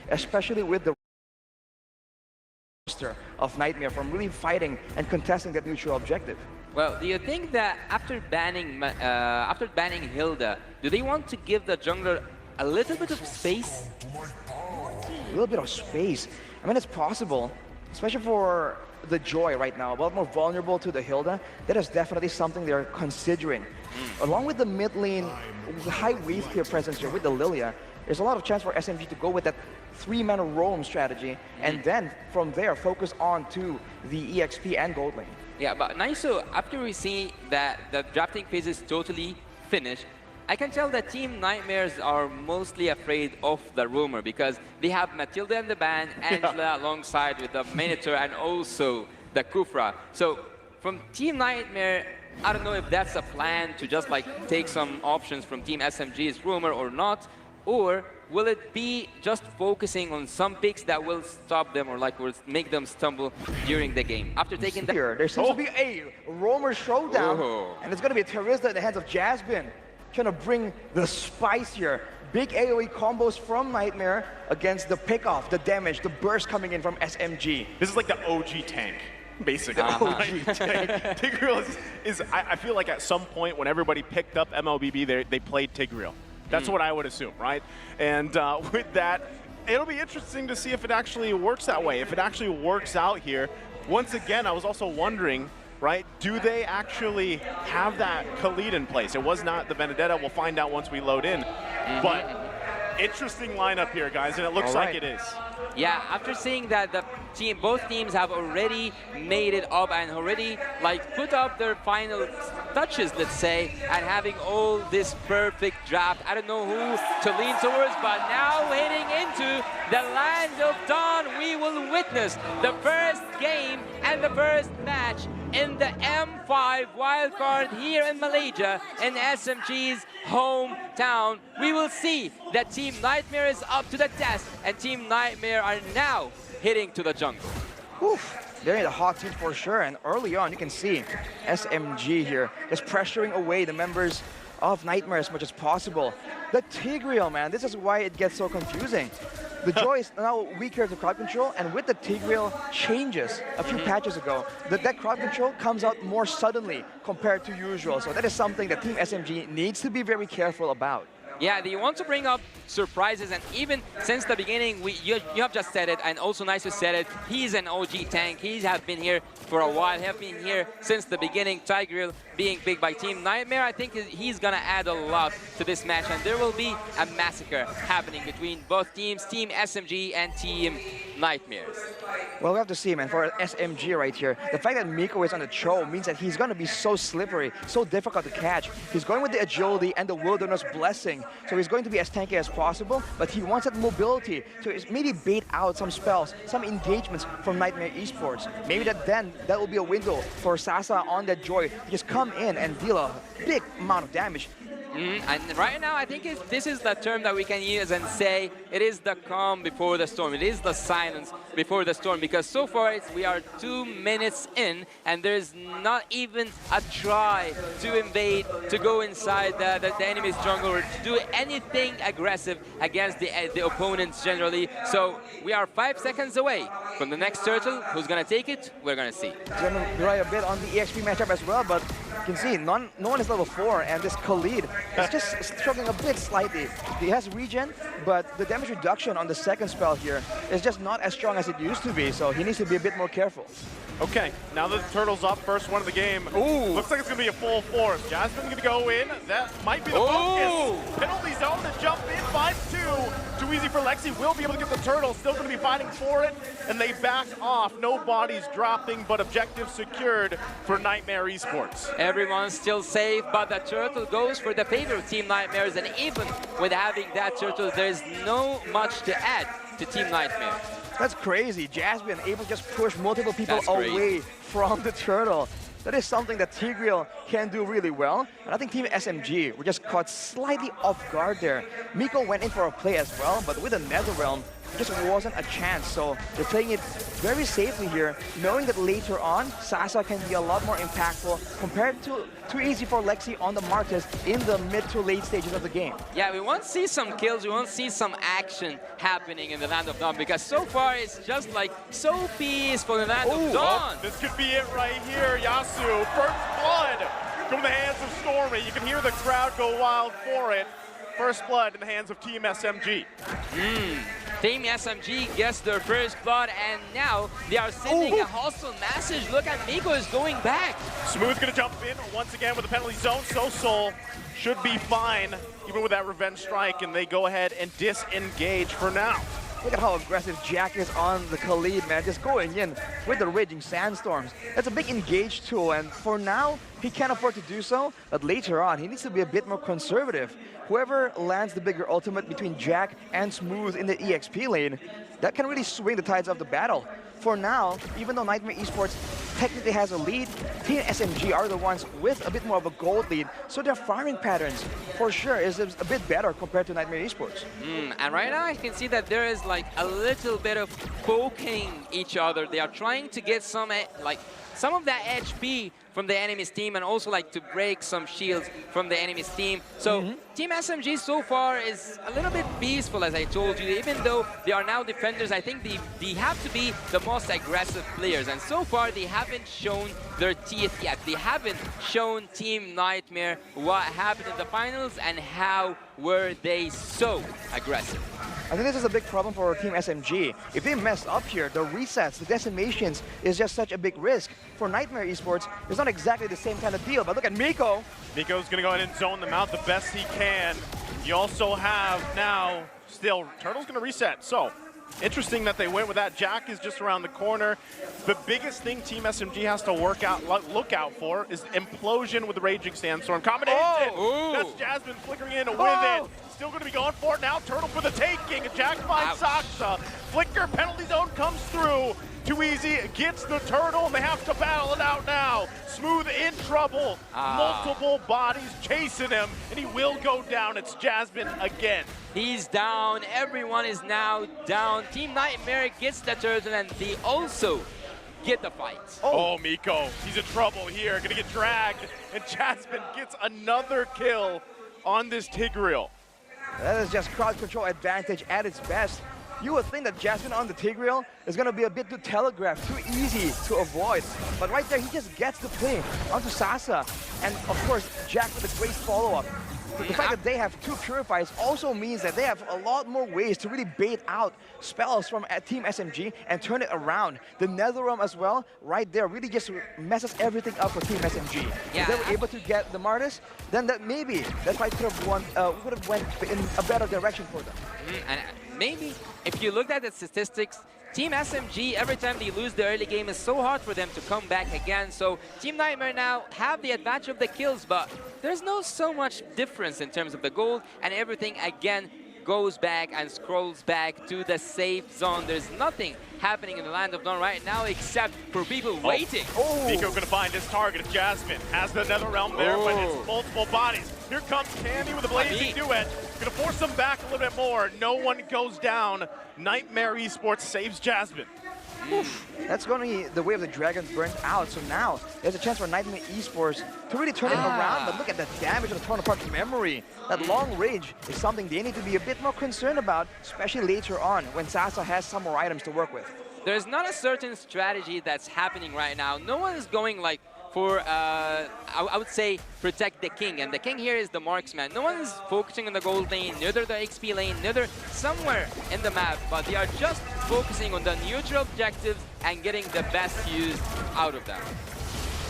especially with the roster of Nightmare from really fighting and contesting that neutral objective. Well, do you think that after banning Hilda, do they want to give the jungler a little bit of space? A little bit of space. I mean, it's possible, especially for the Joy right now, a lot more vulnerable to the Hilda. That is definitely something they're considering. Along with the mid lane, high wave clear presence here with the Lilia, there's a lot of chance for SMG to go with that 3-mana roam strategy, and then from there focus on to the EXP and gold lane. Yeah, but Naiso, after we see that the drafting phase is totally finished, I can tell that Team Nightmares are mostly afraid of the rumor because they have Matilda in the ban, Angela alongside with the Minotaur and also the Kufra. So from Team Nightmare, I don't know if that's a plan to just like take some options from Team SMG's rumor or not, or will it be just focusing on some picks that will stop them or like will make them stumble during the game? After taking the... Here, there seems to be a roamer showdown, and it's going to be Teresa in the hands of Jasmine, trying to bring the spice here. Big AoE combos from Nightmare against the pickoff, the damage, the burst coming in from SMG. This is like the OG tank, basically. OG tank. Tigreal I feel like at some point when everybody picked up MLBB, they played Tigreal. That's what I would assume, right? And with that, it'll be interesting to see if it actually works that way, if it actually works out here. Once again, I was also wondering, right, do they actually have that Khalid in place? It was not the Benedetta. We'll find out once we load in. But interesting lineup here, guys, and it looks like it is. Yeah, after seeing that both teams have already made it up and already like put up their final touches, let's say, and having all this perfect draft. I don't know who to lean towards, but now heading into the land of dawn, we will witness the first game and the first match in the M5 wildcard here in Malaysia, in SMG's hometown. We will see that Team Nightmare is up to the test, and Team Nightmare are now heading to the jungle. Oof, they're in the hot seat for sure, and early on you can see SMG here just pressuring away the members of Nightmare as much as possible. The Tigreal, man, this is why it gets so confusing. The Joy is now weaker to crowd control, and with the Tigreal changes a few patches ago, that crowd control comes out more suddenly compared to usual. So that is something that Team SMG needs to be very careful about. Yeah, they want to bring up surprises, and even since the beginning, you have just said it, and also Nice said it, he's an OG tank. He has been here for a while, have been here since the beginning. Tigreal being big by Team Nightmare, I think he's going to add a lot to this match, and there will be a massacre happening between both teams, Team SMG and Team Nightmares. Well, we have to see, man, for SMG right here, the fact that Miko is on the Cho means that he's going to be so slippery, so difficult to catch. He's going with the agility and the wilderness blessing, so he's going to be as tanky as possible, but he wants that mobility to maybe bait out some spells, some engagements from Nightmare Esports. Maybe that will be a window for Sasa on that Joy to just come in and deal a big amount of damage. And right now, I think this is the term that we can use and say it is the calm before the storm. It is the silence before the storm, because so far we are 2 minutes in and there's not even a try to invade, to go inside the enemy's jungle or to do anything aggressive against the opponents generally. So we are 5 seconds away from the next turtle. Who's going to take it? We're going to see. He's going to rely a bit on the EXP matchup as well, but you can see no one is level 4, and this Khalid is just struggling a bit slightly. He has regen, but the damage reduction on the second spell here is just not as strong as it used to be, so he needs to be a bit more careful. Okay, now that the turtle's up, first one of the game. Ooh, looks like it's gonna be a full force. Jasmine's gonna go in. That might be the focus. Penalty zone to jump in, finds 2. Too easy for Lexi. Will be able to get the turtle. Still gonna be fighting for it, and they back off. No bodies dropping, but objective secured for Nightmare Esports. Everyone's still safe, but the turtle goes for the favor of Team Nightmares, and even with having that turtle, there's no much to add to Team Nightmare. That's crazy. Jasmine able to just push multiple people away from the turtle. That is something that Tigreal can do really well. And I think Team SMG were just caught slightly off guard there. Miko went in for a play as well, but with a Netherrealm, just wasn't a chance. So they're playing it very safely here, knowing that later on, Sasa can be a lot more impactful compared to too easy for Lexi on the Martis in the mid to late stages of the game. Yeah, we want to see some kills, we want to see some action happening in the Land of Dawn, because so far it's just like so peaceful in the Land of Dawn. This could be it right here, Yasu. First blood from the hands of Stormy. You can hear the crowd go wild for it. First blood in the hands of Team SMG. Team SMG gets their first blood, and now they are sending a hostile message. Look at Miko is going back. Smooth's gonna jump in once again with the penalty zone. So Soul should be fine, even with that revenge strike, and they go ahead and disengage for now. Look at how aggressive Jack is on the Khalid, man. Just going in with the Raging Sandstorms. That's a big engage tool, and for now, he can't afford to do so, but later on, he needs to be a bit more conservative. Whoever lands the bigger ultimate between Jack and Smooth in the EXP lane, that can really swing the tides of the battle. For now, even though Nightmare Esports technically has a lead, Team SMG are the ones with a bit more of a gold lead, so their farming patterns, for sure, is a bit better compared to Nightmare Esports. And right now I can see that there is like a little bit of poking each other. They are trying to get some of that HP from the enemy's team, and also like to break some shields from the enemy's team. So Team SMG so far is a little bit peaceful, as I told you. Even though they are now defenders, I think they have to be the most aggressive players. And so far they haven't shown their teeth yet. They haven't shown Team Nightmare what happened in the finals and how were they so aggressive. I think this is a big problem for Team SMG. If they mess up here, the resets, the decimations is just such a big risk. For Nightmare Esports, it's not exactly the same kind of deal, but look at Miko. Miko's gonna go ahead and zone them out the best he can. You also have now, still, Turtle's gonna reset. So, interesting that they went with that. Jack is just around the corner. The biggest thing Team SMG has to look out for is implosion with the Raging Sandstorm combination. That's Jasmine flickering in with it. Still going to be going for it now. Turtle for the taking. Jack finds Saksa. Flicker penalty zone comes through. Too easy. Gets the Turtle, and they have to battle it out now. Smooth in trouble. Multiple bodies chasing him, and he will go down. It's Jasmine again. He's down. Everyone is now down. Team Nightmare gets the Turtle, and they also get the fight. Oh, Miko. He's in trouble here. Gonna get dragged, and Jasmine gets another kill on this Tigreal. That is just crowd control advantage at its best. You would think that Jasmine on the Tigreal is going to be a bit too telegraphed, too easy to avoid. But right there, he just gets the play onto Sasa. And of course, Jack with a great follow-up. The fact that they have two Purifiers also means that they have a lot more ways to really bait out spells from Team SMG and turn it around. The Netherrealm as well, right there, really just messes everything up for Team SMG. Yeah. If they were able to get the Martis, then that fight could have went in a better direction for them. And maybe if you looked at the statistics, Team SMG, every time they lose the early game, is so hard for them to come back again. So Team Nightmare now have the advantage of the kills, but there's no so much difference in terms of the gold, and everything again goes back and scrolls back to the safe zone. There's nothing happening in the Land of Dawn right now except for people waiting. Miko gonna find his target. It's Jasmine. Has the Netherrealm there, but it's multiple bodies. Here comes Candy with a blazing duet. Gonna force them back a little bit more. No one goes down. Nightmare Esports saves Jasmine. That's going to be the way of the Dragons burnt out. So now there's a chance for Nightmare Esports to really turn it around. But look at the damage of the torn apart memory. That long range is something they need to be a bit more concerned about, especially later on when Sasa has some more items to work with. There's not a certain strategy that's happening right now. No one is going like for, I would say, protect the king. And the king here is the marksman. No one is focusing on the gold lane, neither the XP lane, neither somewhere in the map. But they are just focusing on the neutral objectives and getting the best use out of them.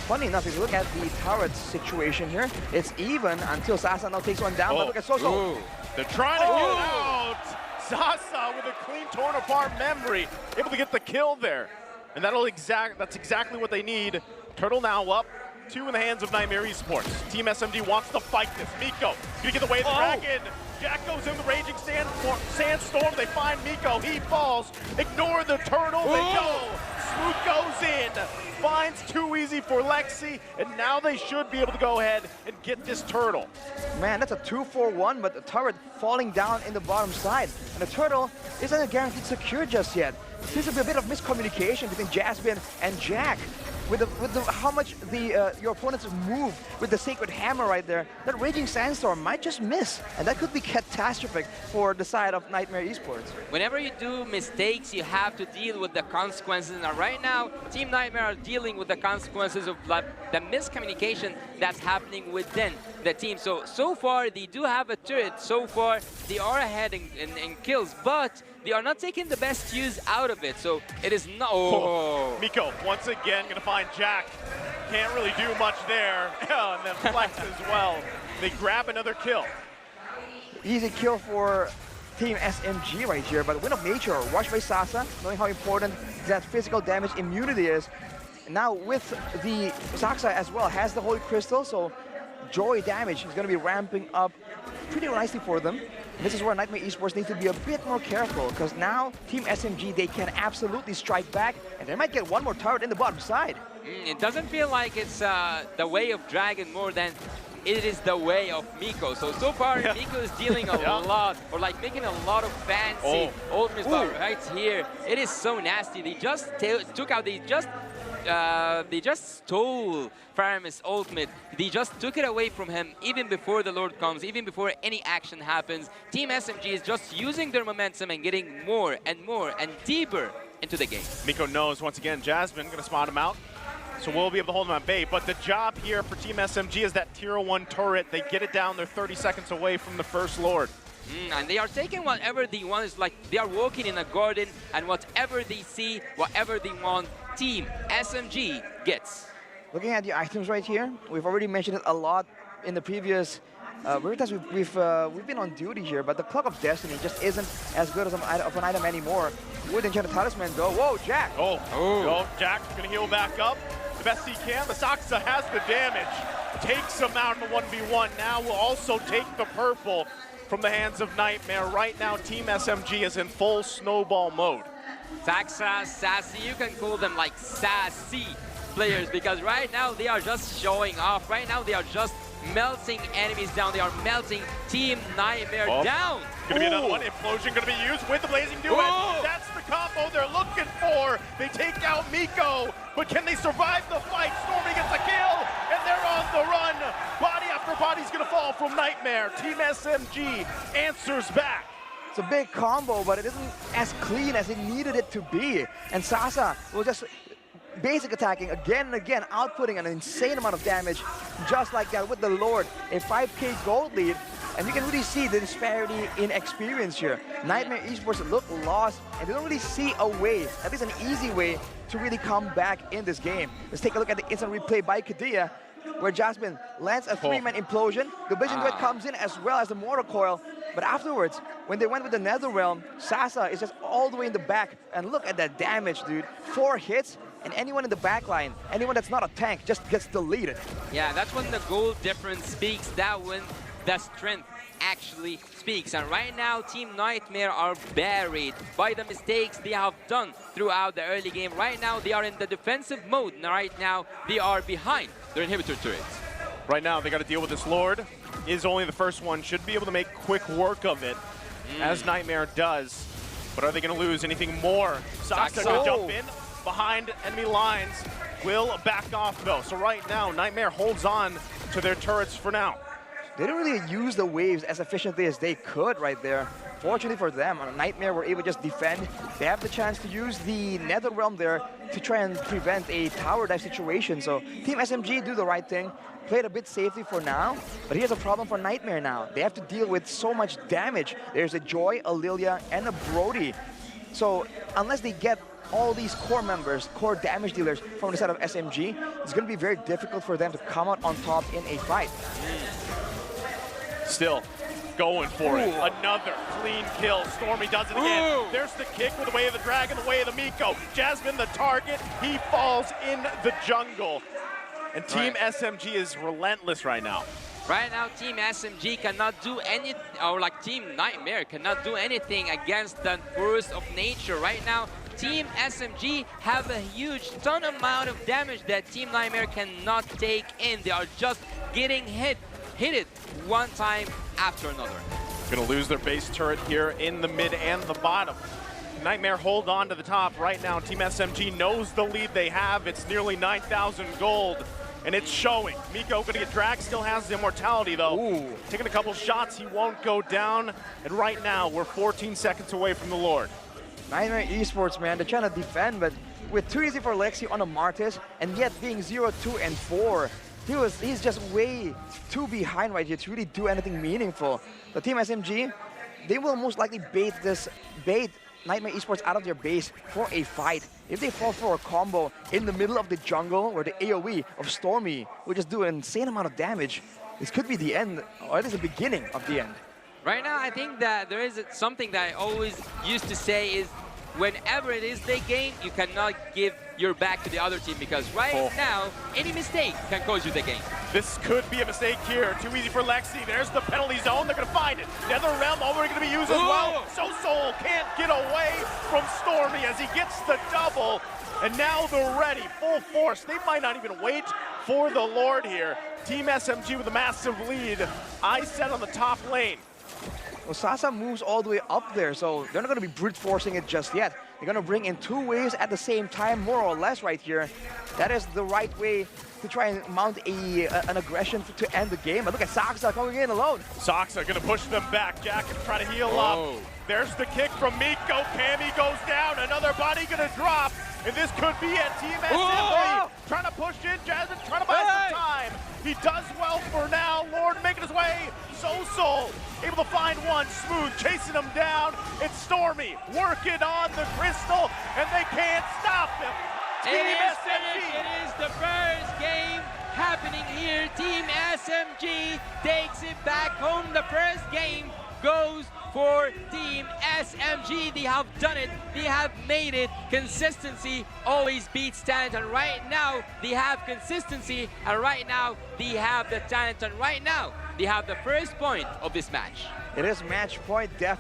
Funny enough, if you look at the turret situation here, it's even until Sasa now takes one down. But look at Soso. They're trying to get it out. Sasa with a clean torn apart memory, able to get the kill there. And that's exactly what they need. Turtle now up, 2 in the hands of Nightmare Esports. Team SMG wants to fight this. Miko gonna get away the dragon. Jack goes in the Raging Sandstorm. They find Miko. He falls. Ignore the Turtle. They go. Smooth goes in, finds too easy for Lexi, and now they should be able to go ahead and get this turtle. Man, that's a 2-4-1, but the turret falling down in the bottom side. And the turtle isn't guaranteed secure just yet. Seems to be a bit of miscommunication between Jasmine and Jack. With how much your opponents move with the Sacred Hammer right there, that Raging Sandstorm might just miss. And that could be catastrophic for the side of Nightmare Esports. Whenever you do mistakes, you have to deal with the consequences. And right now, Team Nightmare are dealing with the consequences of the miscommunication that's happening within the team. So far, they do have a turret. So far, they are ahead in kills, but they are not taking the best use out of it. So it is not... Oh. Miko, once again, going to find Jack. Can't really do much there. And then Flex as well. They grab another kill. Easy kill for Team SMG right here, but Win of Nature, watched by Sasa, knowing how important that physical damage immunity is. Now with the Saksa as well, has the Holy Crystal, so Joy damage is going to be ramping up pretty nicely for them. This is where Nightmare Esports needs to be a bit more careful, because now Team SMG, they can absolutely strike back, and they might get one more turret in the bottom side. It doesn't feel like it's the way of Dragon more than it is the way of Miko. So far, Miko is dealing a lot, or like making a lot of fancy ultimates, but right here, it is so nasty. They just took out, they just stole Faramis' ultimate. They just took it away from him even before the Lord comes, even before any action happens. Team SMG is just using their momentum and getting more and more and deeper into the game. Miko knows, once again, Jasmine going to spot him out. So we'll be able to hold him at bay. But the job here for Team SMG is that tier 1 turret. They get it down. They're 30 seconds away from the first Lord. And they are taking whatever they want. It's like they are walking in a garden, and whatever they see, whatever they want, Team SMG gets. Looking at the items right here, we've already mentioned it a lot in the previous times we've been on duty here, but the Clock of Destiny just isn't as good as an item anymore. With Enchanted Talisman though, whoa, Jack! Jack's gonna heal back up the best he can. The Saksa has the damage, takes him out in the 1v1. Now will also take the purple from the hands of Nightmare. Right now, Team SMG is in full snowball mode. Saksa, Sassy, you can call them like sassy players, because right now they are just showing off. Right now they are just melting enemies down. They are melting Team Nightmare down. Gonna be another one. Implosion gonna be used with the Blazing Duet. That's the combo they're looking for. They take out Miko, but can they survive the fight? Stormy gets a kill, and they're on the run. Body after body's gonna fall from Nightmare. Team SMG answers back. It's a big combo, but it isn't as clean as it needed it to be. And Sasa will just basic attacking again and again, outputting an insane amount of damage, just like that with the Lord. A 5k gold lead, and you can really see the disparity in experience here. Nightmare Esports look lost, and they don't really see a way, at least an easy way, to really come back in this game. Let's take a look at the instant replay by Kadia, where Jasmine lands a 3-man implosion. The Blazing Duet comes in as well as the Mortar Coil. But afterwards, when they went with the Netherrealm, Sasa is just all the way in the back. And look at that damage, dude. 4 hits, and anyone in the back line, anyone that's not a tank, just gets deleted. Yeah, that's when the goal difference speaks. That when the strength actually speaks. And right now, Team Nightmare are buried by the mistakes they have done throughout the early game. Right now, they are in the defensive mode. And right now, they are behind their inhibitor turrets. Right now, they got to deal with this Lord. Is only the first one. Should be able to make quick work of it, as Nightmare does. But are they going to lose anything more? Saksa going to jump in behind enemy lines. Will back off, though. So right now, Nightmare holds on to their turrets for now. They didn't really use the waves as efficiently as they could right there. Fortunately for them, Nightmare were able to just defend. They have the chance to use the Netherrealm there to try and prevent a tower dive situation. So Team SMG do the right thing, played a bit safely for now. But here's a problem for Nightmare now. They have to deal with so much damage. There's a Joy, a Lilia, and a Brody. So unless they get all these core members, core damage dealers from the side of SMG, it's going to be very difficult for them to come out on top in a fight. Still going for it. Another clean kill. Stormy does it again. There's the kick with the way of the dragon, the way of the Miko. Jasmine the target. He falls in the jungle. And Team SMG is relentless right now. Right now, Team SMG cannot do any, or like Team Nightmare cannot do anything against the force of nature. Right now, Team SMG have a huge ton amount of damage that Team Nightmare cannot take in. They are just getting hit it one time after another. Gonna lose their base turret here in the mid and the bottom. Nightmare hold on to the top right now. Team SMG knows the lead they have. It's nearly 9,000 gold, and it's showing. Miko gonna get dragged, still has the immortality though. Ooh. Taking a couple shots, he won't go down. And right now, we're 14 seconds away from the Lord. Nightmare Esports, man, they're trying to defend, but with too easy for Lexi on the Martis, and yet being 0, 2, and 4, he's just way too behind right here to really do anything meaningful. The Team SMG, they will most likely bait Nightmare Esports out of their base for a fight. If they fall for a combo in the middle of the jungle where the AoE of Stormy will just do an insane amount of damage, this could be the end, or it is the beginning of the end. Right now, I think that there is something that I always used to say is whenever it is their game, you cannot give your back to the other team because right now, any mistake can cause you the game. This could be a mistake here. Too easy for Lexi. There's the penalty zone. They're going to find it. Nether Realm already going to be used as well. So Soul can't get away from Stormy as he gets the double. And now they're ready, full force. They might not even wait for the Lord here. Team SMG with a massive lead. I set on the top lane. Well, Sasa moves all the way up there, so they're not going to be brute forcing it just yet. They're going to bring in 2 waves at the same time, more or less right here. That is the right way to try and mount an aggression to end the game. But look at Saksa coming in alone. Saksa gonna push them back. Jack is trying to heal up. There's the kick from Miko. Cammy goes down. Another body gonna drop. And this could be it. Team SMG trying to push in. Jasmine trying to buy some time. He does well for now. Lord making his way. Soul able to find one. Smooth chasing him down. It's Stormy working on the crystal, and they can't stop him. It is finished. It is the first game happening here. Team SMG takes it back home. The first game goes for Team SMG. They have done it. They have made it. Consistency always beats talent. And right now, they have consistency. And right now, they have the talent. And right now, they have the first point of this match. It is match point, definitely.